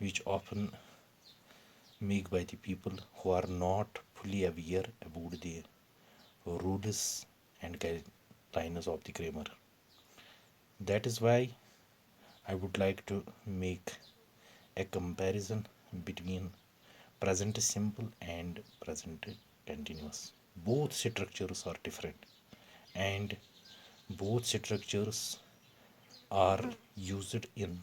which often made by the people who are not fully aware about the rules and guidelines of the grammar. That is why I would like to make a comparison between present simple and present continuous. Both structures are different and both structures are used in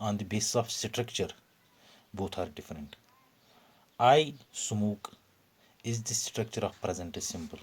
on the basis of structure, both are different. I smoke is the structure of present simple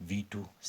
V2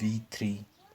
V3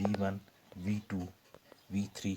V1, V2, V3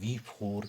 V4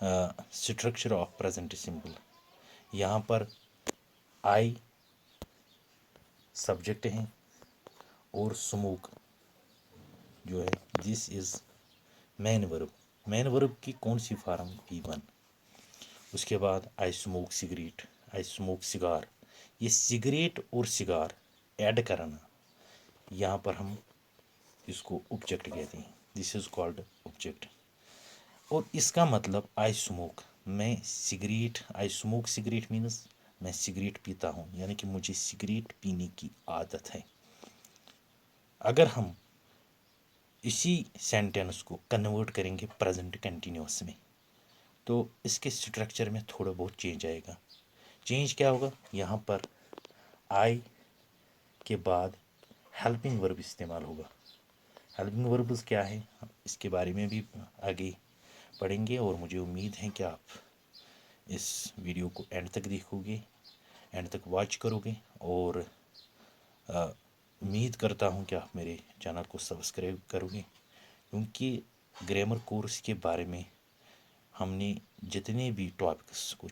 structure of present simple. یہاں پر آئی subject ہیں اور smoke جو ہے دس از مین ورب. مین ورب کی کون سی form? P1. اس کے بعد آئی اسموک سگریٹ، آئی اسموک سگار. یہ سگریٹ اور سگار ایڈ کرنا، یہاں پر ہم اس کو آبجیکٹ کہتے ہیں. دس از کالڈ آبجیکٹ. اور اس کا مطلب آئی اسموک، میں سگریٹ، آئی اسموک سگریٹ مینس میں سگریٹ پیتا ہوں، یعنی کہ مجھے سگریٹ پینے کی عادت ہے. اگر ہم اسی سینٹینس کو کنورٹ کریں گے پریزنٹ کنٹینیوس میں تو اس کے اسٹرکچر میں تھوڑا بہت چینج آئے گا. چینج کیا ہوگا؟ یہاں پر آئی کے بعد ہیلپنگ ورب استعمال ہوگا. ہیلپنگ وربز کیا ہے اس کے بارے میں بھی آگے پڑھیں گے، اور مجھے امید ہے کہ آپ اس ویڈیو کو اینڈ تک دیکھو گے، اینڈ تک واچ کرو گے. اور امید کرتا ہوں کہ آپ میرے چینل کو سبسکرائب کرو گے، کیونکہ گرامر کورس کے بارے میں ہم نے جتنے بھی ٹاپکس کو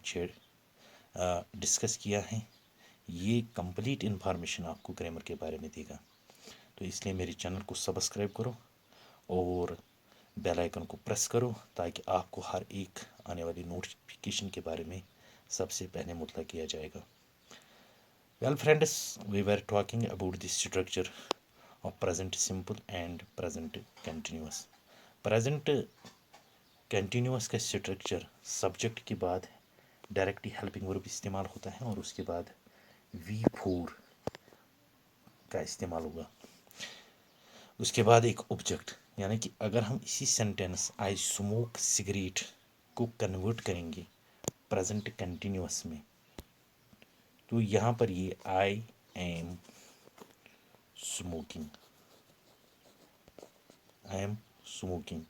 ڈسکس کیا ہے، یہ کمپلیٹ انفارمیشن آپ کو گرامر کے بارے میں دے گا. تو اس لیے میرے چینل کو سبسکرائب کرو اور بیل آئیکن کو پریس کرو، تاکہ آپ کو ہر ایک آنے والی نوٹیفیکیشن کے بارے میں سب سے پہلے مطلع کیا جائے گا. Well friends, we were talking about the structure of present simple and present continuous. Present continuous کا اسٹرکچر سبجیکٹ کے بعد ڈائریکٹلی ہیلپنگ ورب استعمال ہوتا ہے، اور اس کے بعد V4 کا استعمال ہوگا. اس کے بعد ایک آبجیکٹ، یعنی کہ اگر ہم اسی سینٹینس آئی اسموک سگریٹ کو کنورٹ کریں گے پریزنٹ کنٹینیوس میں تو یہاں پر یہ آئی am smoking, I am smoking.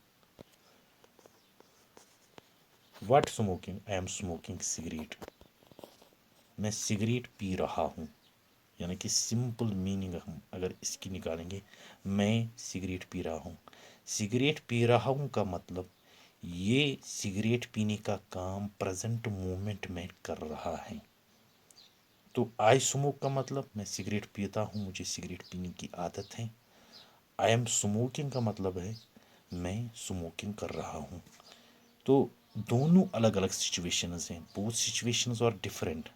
What smoking? I am smoking cigarette. میں سگریٹ پی رہا ہوں، یعنی کہ سمپل میننگ ہم اگر اس کی نکالیں گے، میں سگریٹ پی رہا ہوں. سگریٹ پی رہا ہوں کا مطلب یہ سگریٹ پینے کا کام پریزنٹ مومنٹ میں کر رہا ہے. تو آئی اسموک کا مطلب میں سگریٹ پیتا ہوں، مجھے سگریٹ پینے کی عادت ہے. آئی ایم اسموکنگ کا مطلب ہے میں اسموکنگ کر رہا ہوں. تو دونوں الگ الگ سچویشنز ہیں. Both situations are different.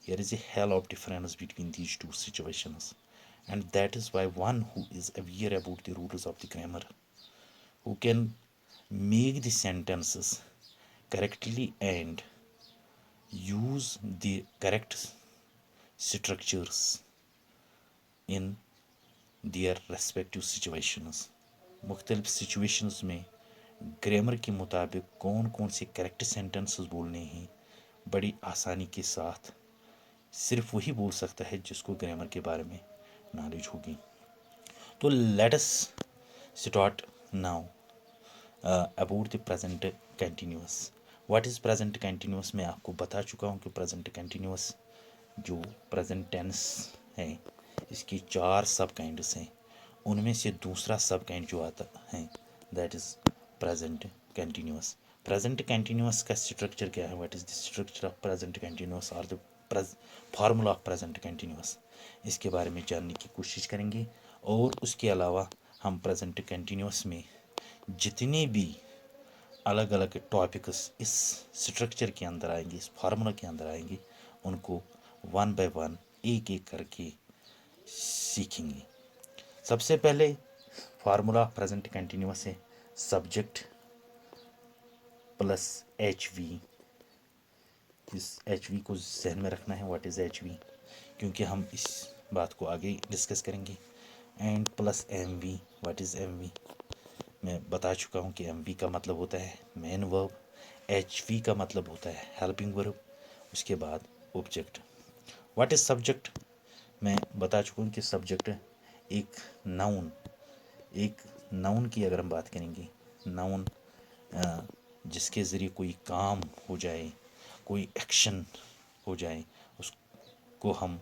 There is a hell of difference between these two situations, and that is why one who is aware about the rules of the grammar, who can make the sentences correctly and use the correct structures in their respective situations. مختلف situations میں grammar کے مطابق کون کون سے correct sentences بولنے ہیں بڑی آسانی کے ساتھ صرف وہی بول سکتا ہے جس کو گرامر کے بارے میں نالج ہوگی. تو let us start now about the present continuous. What is present continuous? میں آپ کو بتا چکا ہوں کہ پریزنٹ کنٹینیوس جو پریزنٹ ٹینس ہے اس کی 4 سب کائنڈس ہیں. ان میں سے دوسرا سب کائنڈ جو آتا ہے that is present continuous. Present continuous کا اسٹرکچر کیا ہے؟ What is the structure of present continuous اور فارمولا آف پریزنٹ کنٹینیوس؟ اس کے بارے میں جاننے کی کوشش کریں گے. اور اس کے علاوہ ہم پریزنٹ کنٹینیوس میں جتنے بھی الگ الگ ٹاپکس اس اسٹرکچر کے اندر آئیں گے، اس فارمولا کے اندر آئیں گے، ان کو 1 بائی 1 ایک ایک کر کے سیکھیں گے. سب سے پہلے فارمولا آف پریزنٹ کنٹینیوس ہے سبجیکٹ پلس ایچ وی. اس ایچ وی کو ذہن میں رکھنا ہے. What is H V? کیونکہ ہم اس بات کو آگے ڈسکس کریں گے. And plus M V. What is M V? میں بتا چکا ہوں کہ ایم وی کا مطلب ہوتا ہے مین ورب، ایچ وی کا مطلب ہوتا ہے ہیلپنگ ورب، اس کے بعد آبجیکٹ. What is subject? میں بتا چکا ہوں کہ سبجیکٹ ایک ناؤن کی اگر ہم بات کریں گے، ناؤن جس کے ذریعے کوئی کام ہو جائے، کوئی ایکشن ہو جائے، اس کو ہم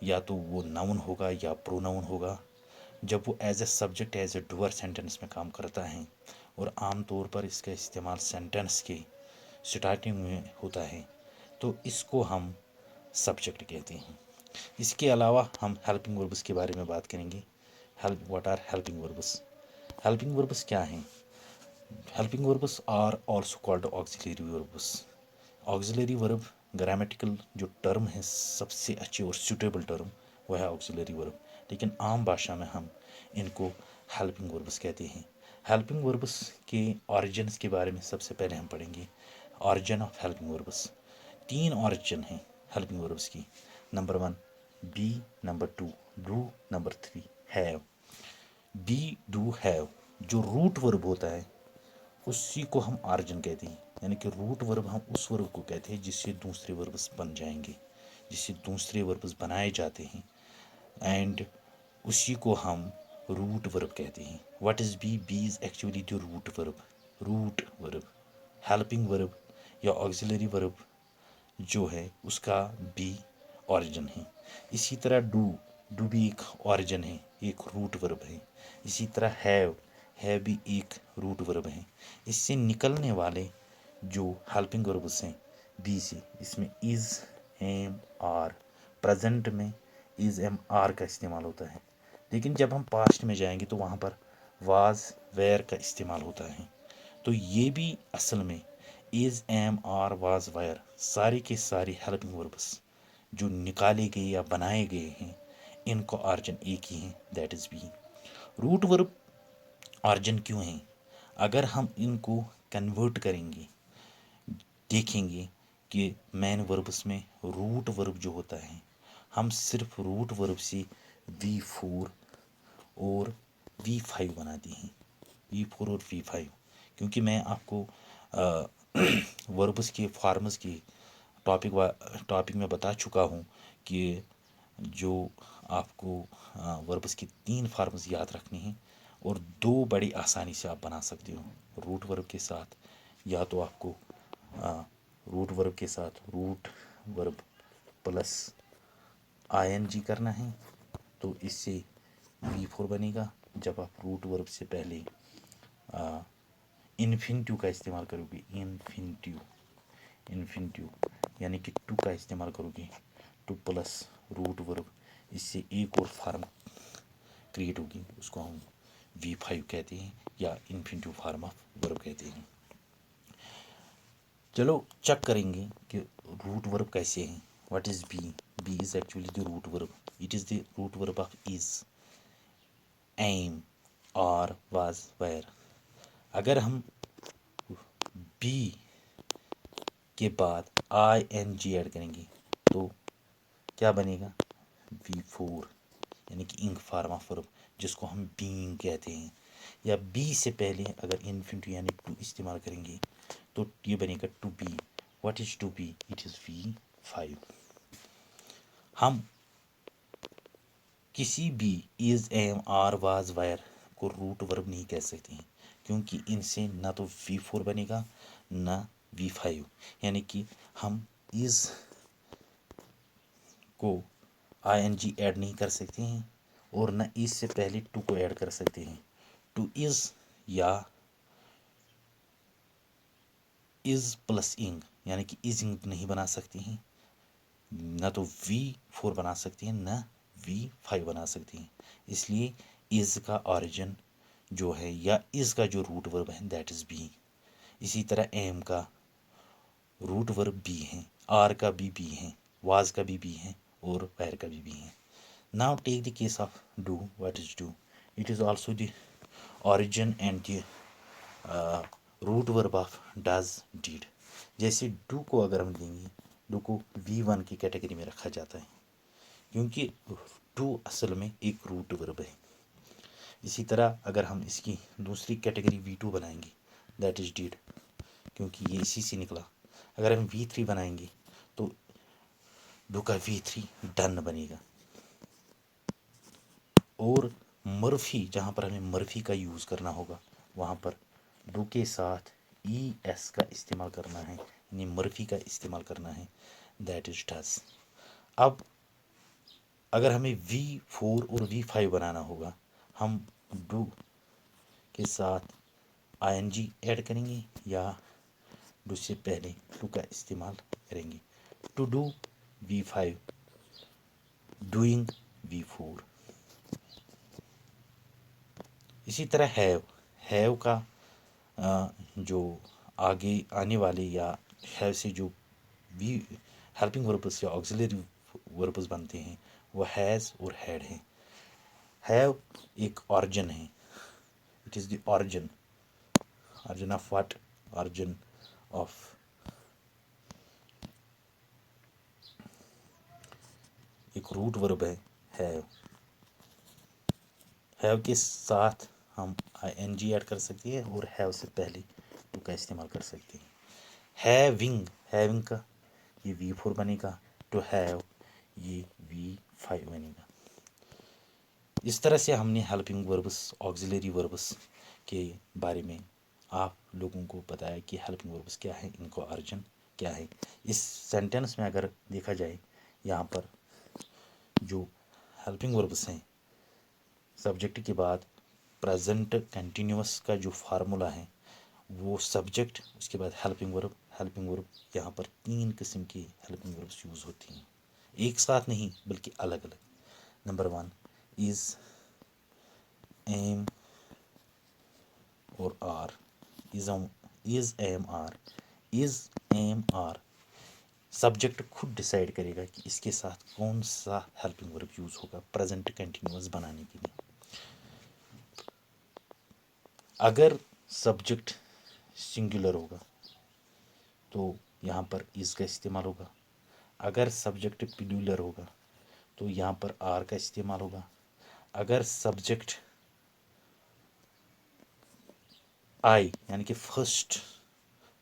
یا تو وہ ناؤن ہوگا یا پرو ناؤن ہوگا. جب وہ as a subject as a dower sentence میں کام کرتا ہے اور عام طور پر اس کا استعمال سینٹینس کے سٹارٹنگ میں ہوتا ہے، تو اس کو ہم سبجیکٹ کہتے ہیں۔ اس کے علاوہ ہم ہیلپنگ وربس کے بارے میں بات کریں گے۔ What are helping verbs? Helping verbs کیا ہیں؟ Helping verbs are also called auxiliary verbs. Auxiliary verb grammatical جو ٹرم ہے سب سے اچھی اور سوٹیبل ٹرم وہ ہے آکسیلری ورب، لیکن عام باشا میں ہم ان کو ہیلپنگ وربس کہتے ہیں۔ ہیلپنگ وربس کے اوریجنس کے بارے میں سب سے پہلے ہم پڑھیں گے۔ Origin of helping verbs, 3 origin ہیں ہیلپنگ وربس کی۔ Number 1 be, number 2 do, number 3 have. Be, do, have جو روٹ ورب ہوتا ہے اسی کو ہم آرجن کہتے ہیں، یعنی کہ روٹ ورب ہم اس ورب کو کہتے ہیں جس سے دوسرے وربس بن جائیں گے، جس سے دوسرے وربس بنائے جاتے ہیں، اینڈ اسی کو ہم روٹ ورب کہتے ہیں۔ What is be? Be is actually the root verb. Root verb helping verb یا آکسیلری ورب جو ہے اس کا بی اوریجن ہے۔ اسی طرح ڈو بھی ایک اوریجن ہے، ایک روٹ ورب ہے۔ اسی طرح ہیو بھی ایک روٹ ورب ہے۔ اس سے نکلنے والے جو ہیلپنگ وربس ہیں بی سے، اس میں از، ایم، آر، پریزنٹ میں از، ایم، آر کا استعمال ہوتا ہے، لیکن جب ہم پاسٹ میں جائیں گے تو وہاں پر واز، ویئر کا استعمال ہوتا ہے۔ تو یہ بھی اصل میں از، ایم، آر، واز، ویئر سارے کے سارے ہیلپنگ وربس جو نکالے گئے یا بنائے گئے ہیں ان کو آرجن ایک ہی ہیں، دیٹ از بی۔ روٹ ورب آرجن کیوں ہیں؟ اگر ہم ان کو کنورٹ کریں گے، دیکھیں گے کہ مین وربس میں روٹ ورب جو ہوتا ہے ہم صرف روٹ ورب سے V4 اور V5 بناتے ہیں، V4 اور V5، کیونکہ میں آپ کو وربس کے فارمز کے ٹاپک میں بتا چکا ہوں کہ جو آپ کو وربس کی 3 فارمز یاد رکھنے ہیں اور 2 بڑی آسانی سے آپ بنا سکتے ہو روٹ ورب کے ساتھ۔ یا تو آپ کو روٹ ورب کے ساتھ روٹ ورب پلس ING کرنا ہے تو اس سے V4 بنے گا۔ جب آپ روٹ ورب سے پہلے انفینٹیو کا استعمال کرو گے، انفینٹیو یعنی کہ ٹو کا استعمال کرو گے، ٹو پلس روٹ ورب، اس سے ایک اور فارم کریٹ ہوگی، اس کو ہم V5 کہتے ہیں یا انفینٹیو فارم آف ورب کہتے ہیں۔ چلو چیک کریں گے کہ روٹ ورب کیسے ہیں۔ What is be? Be is actually the root verb, it is the root verb of is, am, are, was, were. اگر ہم بی کے بعد ING ایڈ کریں گے تو کیا بنے گا؟ V4 یعنی کہ انک فارم آف ورب جس کو ہم بینگ کہتے ہیں، یا بی سے پہلے اگر انفینٹو یعنی ٹو استعمال کریں گے تو یہ بنے گا to be. What is to be? It is V5۔ ہم کسی بھی is, am, are, was, were کو روٹ ورب نہیں کہہ سکتے ہیں، کیونکہ ان سے نہ تو V4 بنے گا نہ V5، یعنی کہ ہم از کو ING ایڈ نہیں کر سکتے ہیں اور نہ از سے پہلے ٹو کو ایڈ کر سکتے ہیں۔ ٹو از یا از پلس انگ یعنی کہ از انگ نہیں بنا سکتے ہیں، نہ تو V4 بنا سکتے ہیں نہ V5 بنا سکتے ہیں، اس لیے از کا اوریجن جو ہے یا از کا جو روٹ ورب ہے دیٹ از بی۔ اسی طرح ایم کا روٹ ورب بی ہے، آر کا بھی بی ہے، واز کا بھی بی ہے اور ویئر کا بھی بی ہے۔ Now take the case of do. What is do? It is also the origin and the root verb of does, did. جیسے ڈو کو اگر ہم لیں گے، ڈو کو V1 کی کیٹیگری میں رکھا جاتا ہے کیونکہ ڈو اصل میں ایک روٹ ورب ہے۔ اسی طرح اگر ہم اس کی دوسری کیٹیگری V2 بنائیں گے دیٹ از ڈیڈ، کیونکہ یہ اسی سے نکلا۔ اگر ہم V3 بنائیں گے تو ڈو کا V3 ڈن بنے گا۔ اور مرفی، جہاں پر ہمیں مرفی کا یوز کرنا ہوگا وہاں پر ڈو کے ساتھ ES کا استعمال کرنا ہے، یعنی مرفی کا استعمال کرنا ہے، دیٹ از ڈز۔ اب اگر ہمیں V4 اور V5 بنانا ہوگا، ہم ڈو کے ساتھ آئی این جی ایڈ کریں گے یا ڈو سے پہلے ٹو کا استعمال کریں گے. To do V5, doing V4. اسی طرح ہیو کا جو آگے آنے والے یا ہیو سے جو وی ہیلپنگ وربس یا آگزیلری وربس بنتے ہیں وہ ہیز اور ہیڈ ہیں. ہیو ایک آرجن ہے. It is the origin of what, origin of ایک روٹ ورب ہے ہیو. ہیو کے ساتھ ہم آئی این جی ایڈ کر سکتے ہیں اور ہیو سے پہلے ٹو کا استعمال کر سکتے ہیں. ہیونگ کا یہ V4 بنے گا. ٹو ہیو یہ V5 بنے گا. اس طرح سے ہم نے ہیلپنگ وربس, آگزیلری وربس کے بارے میں آپ لوگوں کو بتایا کہ ہیلپنگ وربس کیا ہے, ان کو آرجن کیا ہے. اس سینٹینس میں اگر دیکھا جائے یہاں پر جو ہیلپنگ وربس ہیں, سبجیکٹ کے بعد پریزنٹ کنٹینیوس کا جو فارمولا ہے وہ سبجیکٹ, اس کے بعد ہیلپنگ ورب. یہاں پر 3 قسم کی ہیلپنگ وربس یوز ہوتی ہیں, ایک ساتھ نہیں بلکہ الگ الگ. نمبر 1 از, ایم اور are. Is am are subject خود ڈیسائیڈ کرے گا کہ اس کے ساتھ کون سا ہیلپنگ ورب یوز ہوگا پریزنٹ کنٹینیوس بنانے کے لیے. اگر سبجیکٹ سنگولر ہوگا تو یہاں پر از کا استعمال ہوگا. اگر سبجیکٹ پلولر ہوگا تو یہاں پر آر کا استعمال ہوگا. اگر سبجیکٹ آئی یعنی کہ فرسٹ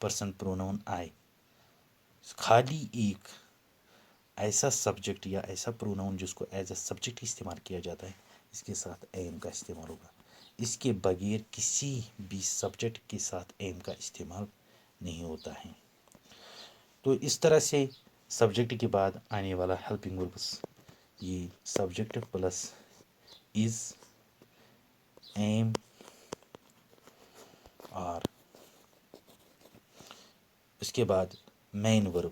پرسن پروناؤن آئی, خالی ایک ایسا سبجیکٹ یا ایسا پروناؤن جس کو ایز اے سبجیکٹ استعمال کیا جاتا ہے, اس کے ساتھ ایم کا استعمال ہوگا. اس کے بغیر کسی بھی سبجیکٹ کے ساتھ ایم کا استعمال نہیں ہوتا ہے. تو اس طرح سے سبجیکٹ کے بعد آنے والا ہیلپنگ وربس یہ subject plus is, am, are. اس کے بعد مین ورب,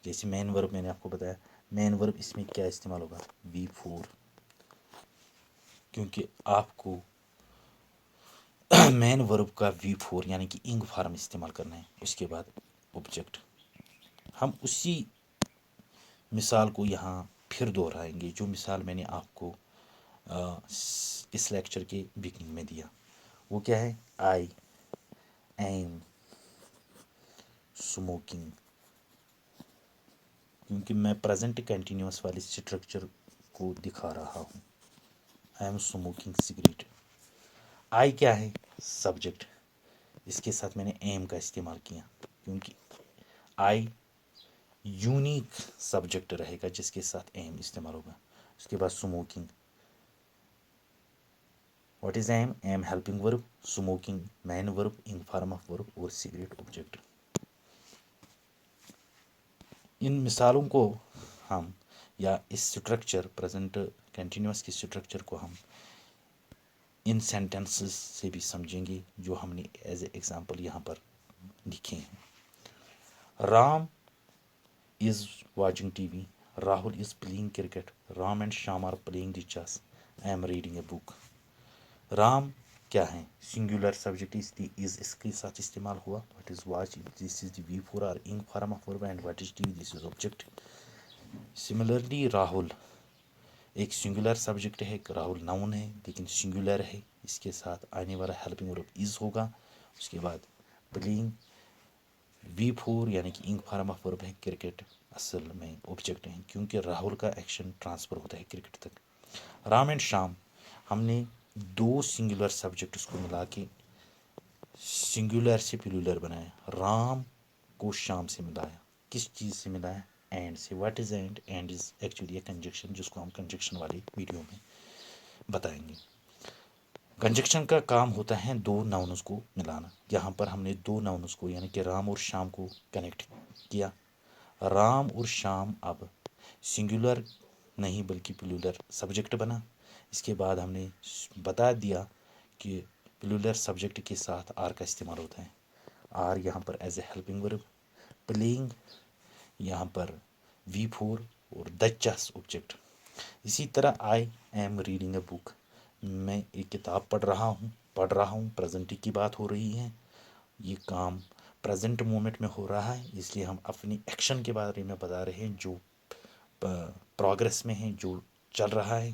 جیسے مین ورب میں نے آپ کو بتایا, مین ورب اس میں کیا استعمال ہوگا V4, کیونکہ آپ کو مین ورب کا V4 یعنی کہ انگ فارم استعمال کرنا ہے. اس کے بعد آبجیکٹ. ہم اسی مثال کو یہاں پھر دہرائیں گے جو مثال میں نے آپ کو اس لیکچر کے بگننگ میں دیا. وہ کیا ہے, آئی ایم اسموکنگ, کیونکہ میں پریزنٹ کنٹینیوس والے اسٹرکچر کو دکھا رہا ہوں. I am smoking cigarette. I کیا ہے, سبجیکٹ. اس کے ساتھ میں نے ایم کا استعمال کیا کیونکہ آئی یونیک سبجیکٹ رہے گا جس کے ساتھ ایم استعمال ہوگا. اس کے بعد smoking. What is M helping ورب, اسموکنگ مین ورب, انگ فارم آف ورب اور سگریٹ آبجیکٹ. ان مثالوں کو ہم یا اس اسٹرکچر پریزنٹ کنٹینیوس کے اسٹرکچر کو ہم ان سینٹینسز سے بھی سمجھیں گے جو ہم نے ایز اے ایگزامپل یہاں پر لکھے ہیں. Ram is watching TV, Rahul is playing cricket, Ram and Shyam are playing the chess, I am reading a book. Ram کیا ہے, سنگولر سبجیکٹ اس کے ساتھ استعمال ہوا. What is watch, this is the V4 اور انگ form of verb, and what is TV, this is object. Similarly Rahul ایک singular subject ہے, راہل ناؤن ہے لیکن سنگولر ہے. اس کے ساتھ آنے والا ہیلپنگ ورب از ہوگا. اس کے بعد پلینگ V4 یعنی کہ انگ فارم آف ورب ہے. کرکٹ اصل میں آبجیکٹ ہیں کیونکہ راہل کا ایکشن ٹرانسفر ہوتا ہے کرکٹ تک. رام اینڈ شام ہم نے دو سنگولر سبجیکٹس کو ملا کے سنگولر سے پلولر بنایا. رام کو شام سے ملایا. کس چیز سے ملایا, اینڈ سے. What is and, and is actually a conjunction جس کو ہم کنجکشن والی ویڈیو میں بتائیں گے. کنجکشن کا کام ہوتا ہے دو ناؤنز کو ملانا. یہاں پر ہم نے دو ناؤنز کو یعنی کہ رام اور شام کو کنیکٹ کیا. رام اور شام اب سنگولر نہیں بلکہ پلولر سبجیکٹ بنا. اس کے بعد ہم نے بتا دیا کہ پلولر سبجیکٹ کے ساتھ آر کا استعمال ہوتا ہے. آر یہاں پر ایز اے ہیلپنگ ورب. پلینگ یہاں پر V4 اور دچس آبجیکٹ. اسی طرح آئی ایم ریڈنگ اے بک. میں ایک کتاب پڑھ رہا ہوں. پریزنٹ کی بات ہو رہی ہے. یہ کام پریزنٹ مومنٹ میں ہو رہا ہے، اس لیے ہم اپنی ایکشن کے بارے میں بتا رہے ہیں جو پروگرس میں ہے، جو چل رہا ہے.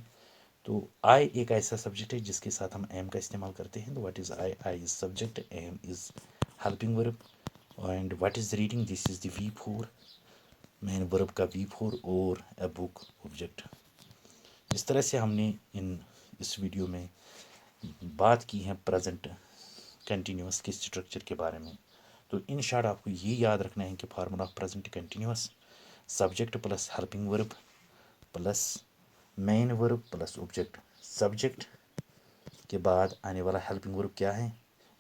تو آئی ایک ایسا سبجیکٹ ہے جس کے ساتھ ہم ایم کا استعمال کرتے ہیں. تو what is I? I is subject, am is helping verb. And what is reading? This is the V4 main verb کا V4 اور اے بک آبجیکٹ. اس طرح سے ہم نے اس ویڈیو میں بات کی ہے پریزنٹ کنٹینیوس کے اسٹرکچر کے بارے میں. تو ان شارٹ آپ کو یہ یاد رکھنا ہے کہ formula of present continuous subject plus helping verb plus main verb plus object. Subject کے بعد آنے والا ہیلپنگ ورب کیا ہے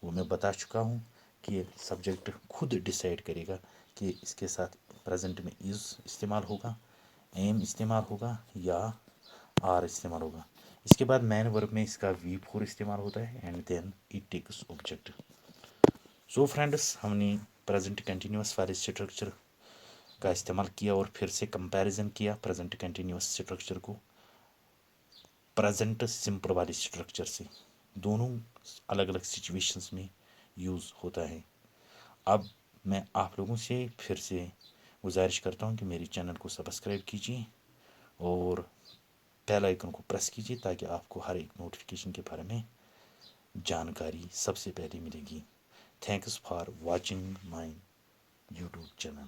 وہ میں بتا چکا ہوں کہ سبجیکٹ خود ڈیسائیڈ کرے گا کہ اس کے ساتھ پریزنٹ میں از استعمال ہوگا، ایم استعمال ہوگا یا آر استعمال ہوگا. اس کے بعد مین ورب میں اس کا V4 استعمال ہوتا ہے and then it takes object. So friends, ہم نے پریزنٹ کنٹینیوس والے اسٹرکچر کا استعمال کیا اور پھر سے کمپیریزن کیا پریزنٹ کنٹینیوس اسٹرکچر کو پریزنٹ سمپل والے اسٹرکچر سے. دونوں الگ الگ سچویشنز میں یوز ہوتا ہے. اب میں آپ لوگوں سے پھر سے گزارش کرتا ہوں کہ میری چینل کو سبسکرائب کیجیے اور بیل آئیکن کو پریس کیجیے تاکہ آپ کو ہر ایک نوٹیفیکیشن کے بارے میں جانکاری سب سے پہلے ملے گی. Thanks for watching my YouTube channel.